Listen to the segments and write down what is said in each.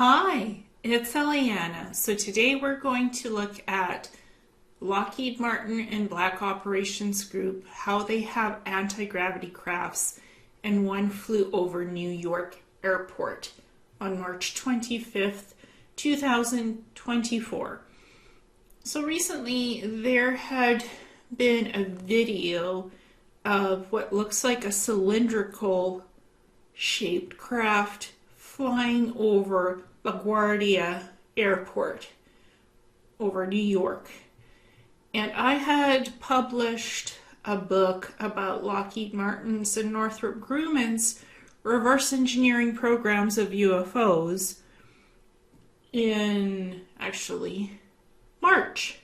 Hi, it's Ileana. So today we're going to look at Lockheed Martin and Black Operations Group, how they have anti-gravity crafts, and one flew over New York Airport on March 25th, 2024. So recently there had been a video of what looks like a cylindrical shaped craft flying over LaGuardia Airport over New York. And I had published a book about Lockheed Martin's and Northrop Grumman's reverse engineering programs of UFOs in actually March,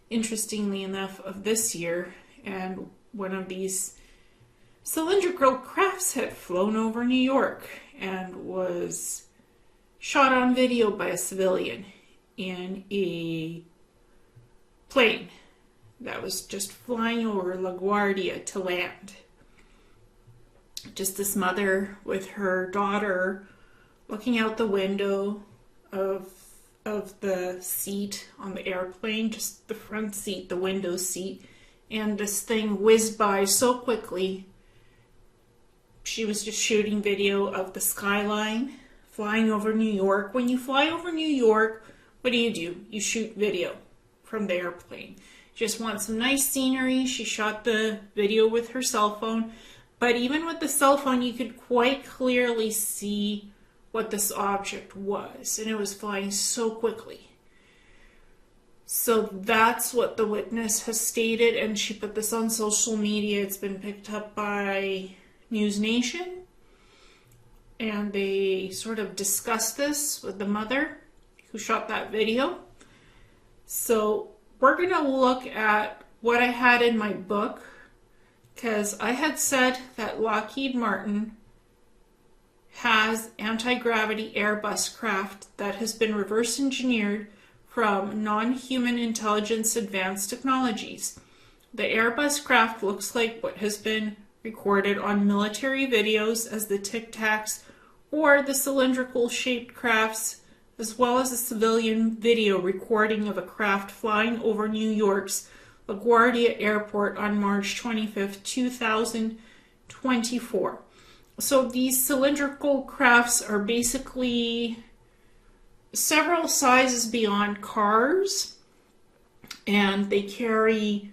interestingly enough, of this year. And one of these cylindrical crafts had flown over New York and was shot on video by a civilian in a plane that was just flying over LaGuardia to land. Just this mother with her daughter looking out the window of the seat on the airplane, just the front seat, the window seat, and this thing whizzed by so quickly. She was just shooting video of the skyline flying over New York. When you fly over New York, what do? You shoot video from the airplane. You just want some nice scenery. She shot the video with her cell phone. But even with the cell phone, you could quite clearly see what this object was. And it was flying so quickly. So that's what the witness has stated. And she put this on social media. It's been picked up by News Nation, and they sort of discussed this with the mother who shot that video. So we're going to look at what I had in my book, because I had said that Lockheed Martin has anti-gravity Airbus craft that has been reverse engineered from non-human intelligence advanced technologies. The Airbus craft looks like what has been recorded on military videos as the Tic Tacs or the cylindrical shaped crafts, as well as a civilian video recording of a craft flying over New York's LaGuardia Airport on March 25th, 2024. So these cylindrical crafts are basically several sizes beyond cars, and they carry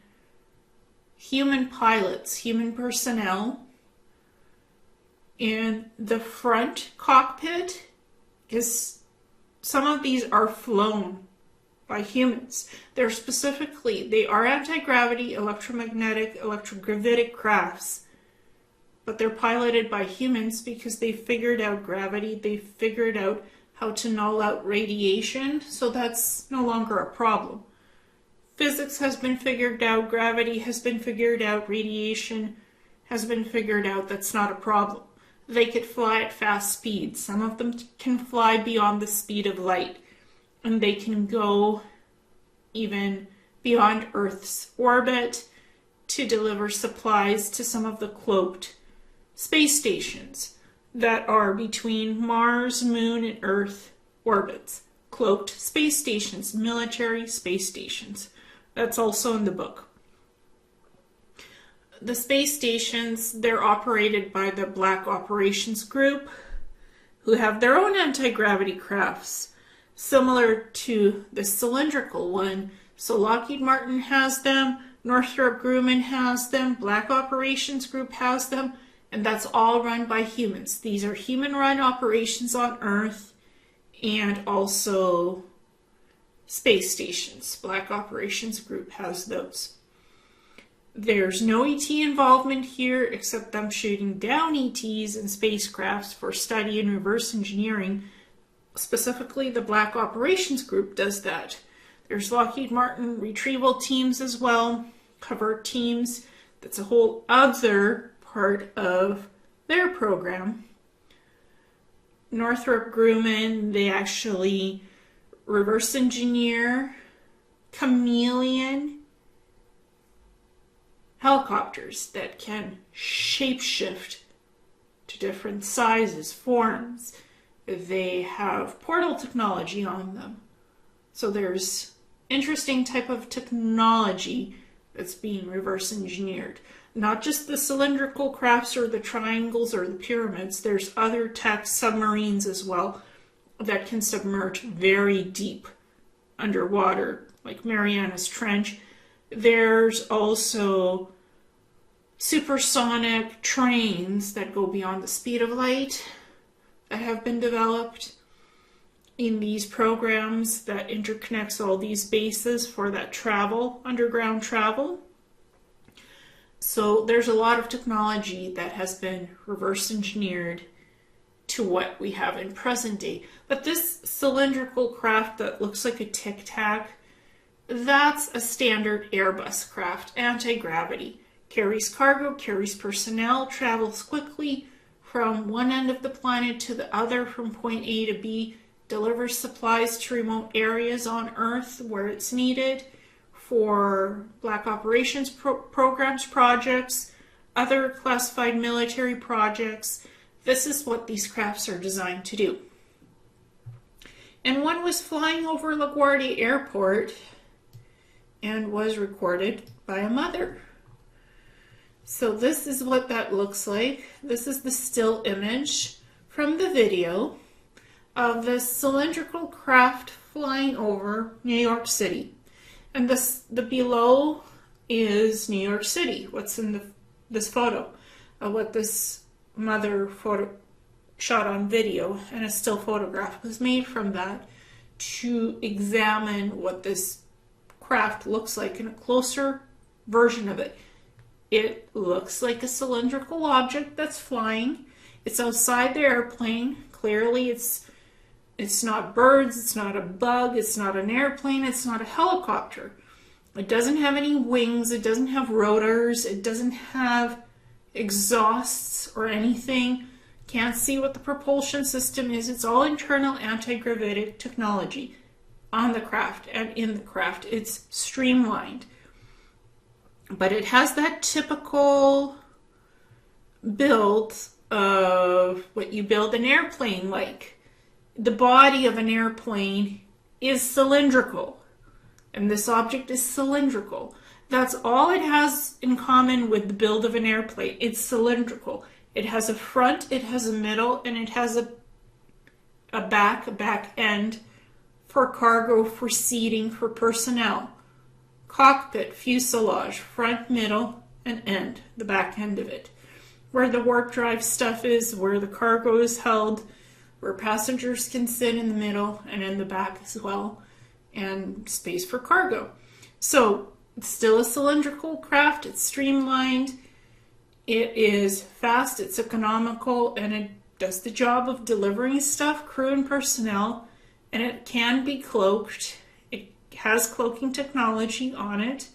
human pilots, human personnel. In the front cockpit some of these are flown by humans. They are anti-gravity, electromagnetic, electrogravitic crafts, but they're piloted by humans because they figured out gravity, they figured out how to null out radiation, so that's no longer a problem. Physics has been figured out, gravity has been figured out, radiation has been figured out. That's not a problem. They could fly at fast speeds. Some of them can fly beyond the speed of light, and they can go even beyond Earth's orbit to deliver supplies to some of the cloaked space stations that are between Mars, Moon, and Earth orbits. Cloaked space stations, military space stations. That's also in the book. The space stations, they're operated by the Black Operations Group, who have their own anti-gravity crafts, similar to the cylindrical one. So Lockheed Martin has them, Northrop Grumman has them, Black Operations Group has them, and that's all run by humans. These are human-run operations on Earth, and also space stations. Black Operations Group has those. There's no ET involvement here except them shooting down ETs and spacecrafts for study and reverse engineering. Specifically, the Black Operations Group does that. There's Lockheed Martin retrieval teams as well, covert teams. That's a whole other part of their program. Northrop Grumman, they actually reverse engineer chameleon helicopters that can shapeshift to different sizes, forms, they have portal technology on them. So there's interesting type of technology that's being reverse engineered. Not just the cylindrical crafts or the triangles or the pyramids. There's other tech submarines as well that can submerge very deep underwater, like Mariana's Trench. There's also supersonic trains that go beyond the speed of light that have been developed in these programs that interconnects all these bases for that travel, underground travel. So there's a lot of technology that has been reverse engineered to what we have in present day. But this cylindrical craft that looks like a Tic Tac, that's a standard Airbus craft, anti-gravity. Carries cargo, carries personnel, travels quickly from one end of the planet to the other from point A to B, delivers supplies to remote areas on Earth where it's needed for Black Operations programs, projects, other classified military projects. This is what these crafts are designed to do. And one was flying over LaGuardia Airport and was recorded by a mother. So this is what that looks like. This is the still image from the video of the cylindrical craft flying over New York City. And the below is New York City. What's in this photo? What this mother shot on video, and a still photograph was made from that to examine what this craft looks like in a closer version of it. It looks like a cylindrical object that's flying. It's outside the airplane. Clearly it's not birds, it's not a bug, it's not an airplane, it's not a helicopter. It doesn't have any wings, it doesn't have rotors, it doesn't have exhausts or anything. Can't see what the propulsion system is. It's all internal anti-gravitic technology on the craft and in the craft. It's streamlined. But it has that typical build of what you build an airplane like. The body of an airplane is cylindrical, and this object is cylindrical. That's all it has in common with the build of an airplane. It's cylindrical. It has a front, it has a middle, and it has a back end for cargo, for seating, for personnel. Cockpit, fuselage, front, middle, and end, the back end of it. Where the warp drive stuff is, where the cargo is held, where passengers can sit in the middle and in the back as well, and space for cargo. So it's still a cylindrical craft, it's streamlined, it is fast, it's economical, and it does the job of delivering stuff, crew and personnel, and it can be cloaked. It has cloaking technology on it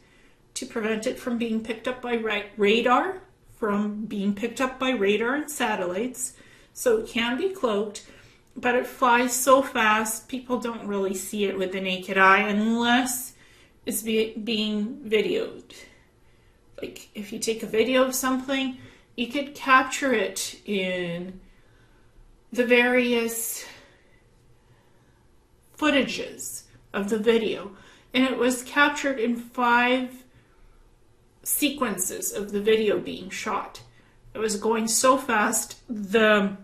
to prevent it from being picked up by radar, and satellites. So it can be cloaked, but it flies so fast, people don't really see it with the naked eye unless it's being videoed. Like if you take a video of something, you could capture it in the various footages of the video. And it was captured in 5 sequences of the video being shot. It was going so fast, the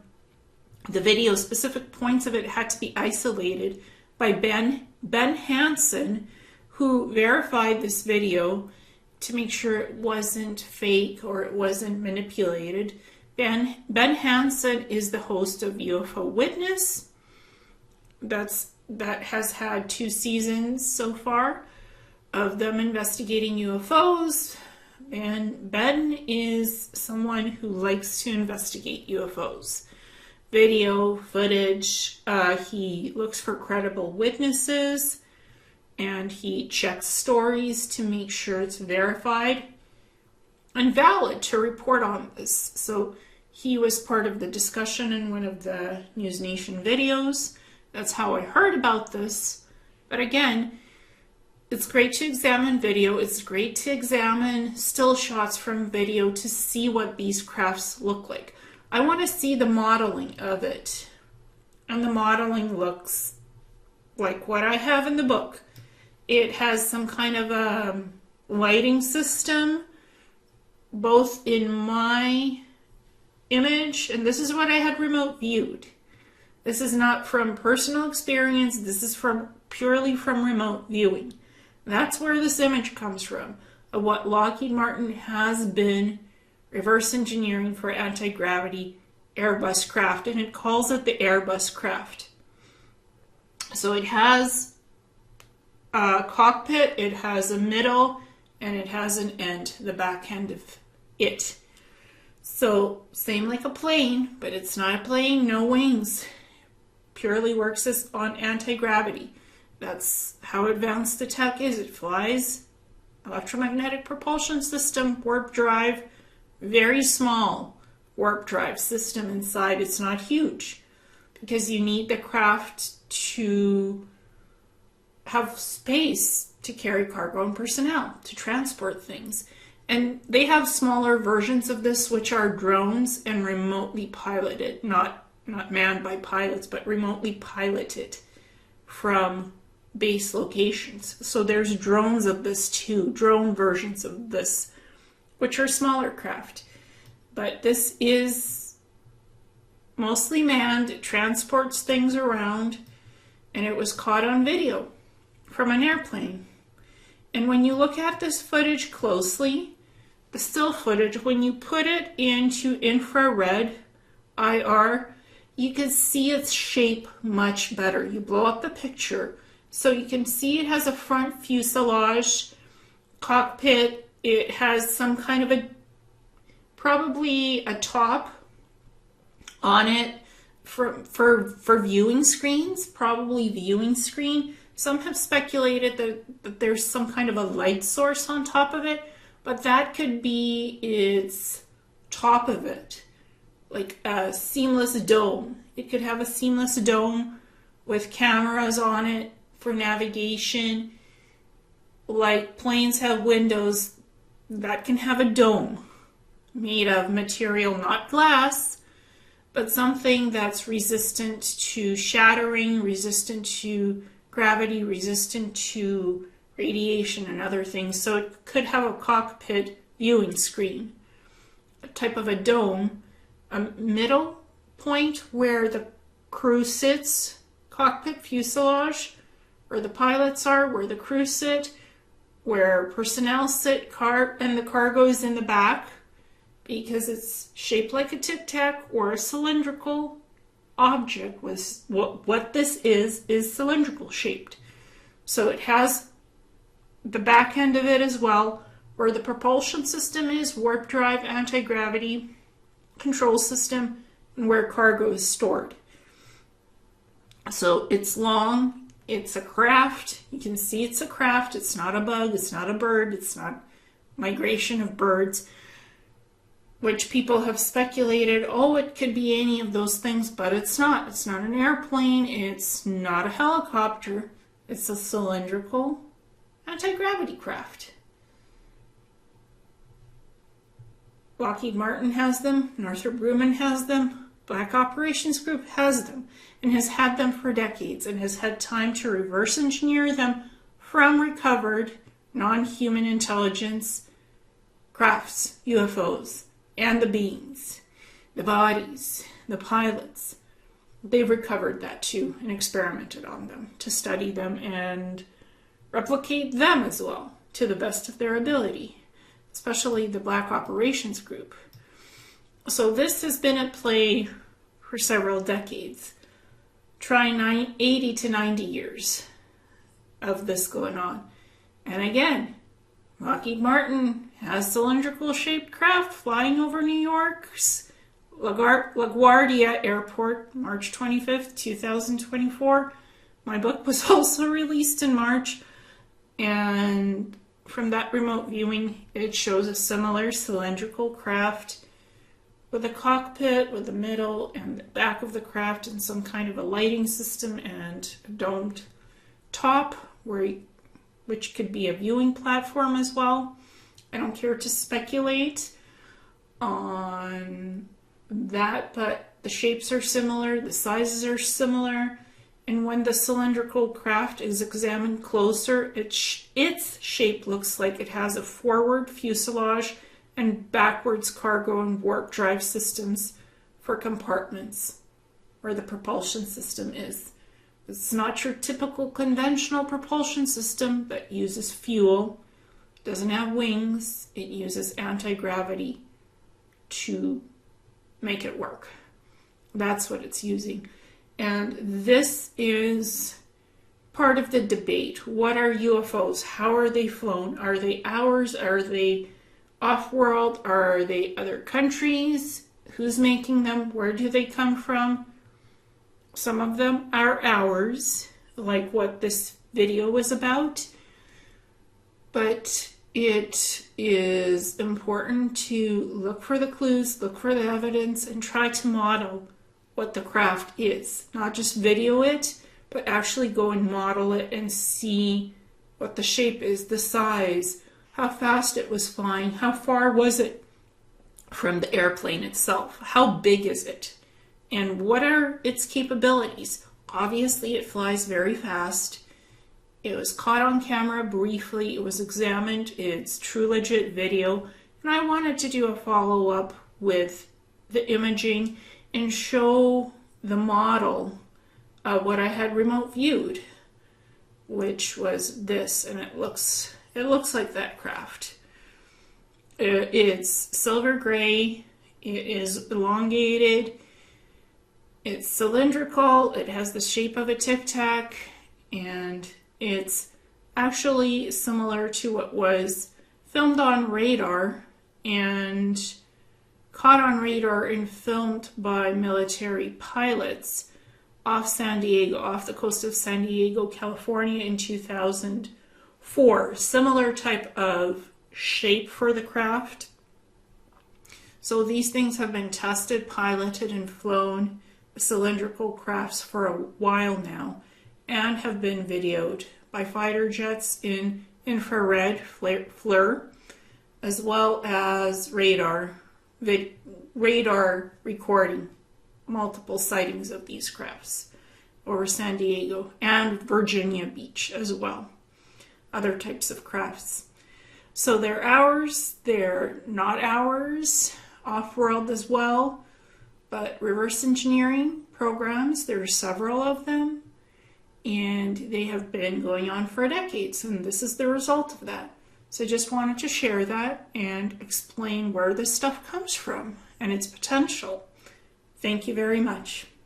video, specific points of it had to be isolated by Ben Hansen, who verified this video to make sure it wasn't fake or it wasn't manipulated. Ben Hansen is the host of UFO Witness. That has had 2 seasons so far of them investigating UFOs. And Ben is someone who likes to investigate UFOs. Video, footage, he looks for credible witnesses, and he checks stories to make sure it's verified and valid to report on this. So he was part of the discussion in one of the News Nation videos. That's how I heard about this. But again, it's great to examine video. It's great to examine still shots from video to see what these crafts look like. I want to see the modeling of it and the modeling looks like what I have in the book. It has some kind of a lighting system, both in my image, and this is what I had remote viewed. This is not from personal experience, this is purely from remote viewing. That's where this image comes from, of what Lockheed Martin has been reverse engineering for anti-gravity Airbus craft, and it calls it the Airbus craft. So it has a cockpit, it has a middle, and it has an end, the back end of it. So same like a plane, but it's not a plane, no wings. Purely works as on anti-gravity. That's how advanced the tech is. It flies, electromagnetic propulsion system, warp drive, very small warp drive system inside. It's not huge because you need the craft to have space to carry cargo and personnel, to transport things. And they have smaller versions of this, which are drones and remotely piloted, not manned by pilots, but remotely piloted from base locations. So there's drones of this too, drone versions of this, which are smaller craft. But this is mostly manned, it transports things around, and it was caught on video from an airplane. And when you look at this footage closely, the still footage, when you put it into infrared IR, you can see its shape much better. You blow up the picture so you can see it has a front fuselage, cockpit. It has some kind of probably a top on it for viewing screens, probably viewing screen. Some have speculated that there's some kind of a light source on top of it, but that could be its top of it, like a seamless dome. It could have a seamless dome with cameras on it for navigation. Like planes have windows, that can have a dome made of material, not glass, but something that's resistant to shattering, resistant to gravity, resistant to radiation and other things. So it could have a cockpit viewing screen, a type of a dome, a middle point where the crew sits, cockpit fuselage, where the pilots are, where the crew sit, where personnel sit, and the cargo is in the back, because it's shaped like a tic-tac or a cylindrical object. What this is cylindrical shaped. So it has the back end of it as well, where the propulsion system is, warp drive, anti-gravity control system, and where cargo is stored. So it's long, it's a craft. You can see it's a craft. It's not a bug, it's not a bird, it's not migration of birds, which people have speculated, oh, it could be any of those things, but it's not. It's not an airplane, it's not a helicopter, it's a cylindrical anti-gravity craft. Lockheed Martin has them, Northrop Grumman has them, Black Operations Group has them, and has had them for decades, and has had time to reverse engineer them from recovered non-human intelligence crafts, UFOs, and the beings, the bodies, the pilots. They've recovered that too and experimented on them to study them and replicate them as well to the best of their ability, especially the Black Operations Group. So this has been at play for several decades. Try 80 to 90 years of this going on. And again, Lockheed Martin has cylindrical shaped craft flying over New York's LaGuardia Airport, March 25th, 2024. My book was also released in March, and from that remote viewing, it shows a similar cylindrical craft with a cockpit, with the middle and the back of the craft, and some kind of a lighting system and a domed top, which could be a viewing platform as well. I don't care to speculate on that, but The shapes are similar, the sizes are similar, and when the cylindrical craft is examined closer, its shape looks like it has a forward fuselage and backwards cargo and warp drive systems for compartments where the propulsion system is. It's not your typical conventional propulsion system that uses fuel, doesn't have wings, it uses anti-gravity to make it work. That's what it's using. And this is part of the debate. What are UFOs? How are they flown? Are they ours? Are they off-world? Are they other countries? Who's making them? Where do they come from? Some of them are ours, like what this video was about. But it is important to look for the clues, look for the evidence, and try to model what the craft is. Not just video it, but actually go and model it and see what the shape is, the size, how fast it was flying, how far was it from the airplane itself, how big is it, and what are its capabilities. Obviously, it flies very fast. It was caught on camera briefly. It was examined. It's true legit video. And I wanted to do a follow-up with the imaging and show the model of what I had remote viewed, which was this, and it looks like that craft. It's silver gray, it is elongated, it's cylindrical, it has the shape of a tic-tac, and it's actually similar to what was filmed on radar and caught on radar and filmed by military pilots off San Diego, off the coast of San Diego, California in 2004. Similar type of shape for the craft. So these things have been tested, piloted, and flown, cylindrical crafts, for a while now, and have been videoed by fighter jets in infrared FLIR, as well as radar recording multiple sightings of these crafts over San Diego and Virginia Beach as well. Other types of crafts. So they're ours, they're not ours, off-world as well, but reverse engineering programs, there are several of them, and they have been going on for decades, and this is the result of that. So I just wanted to share that and explain where this stuff comes from and its potential. Thank you very much.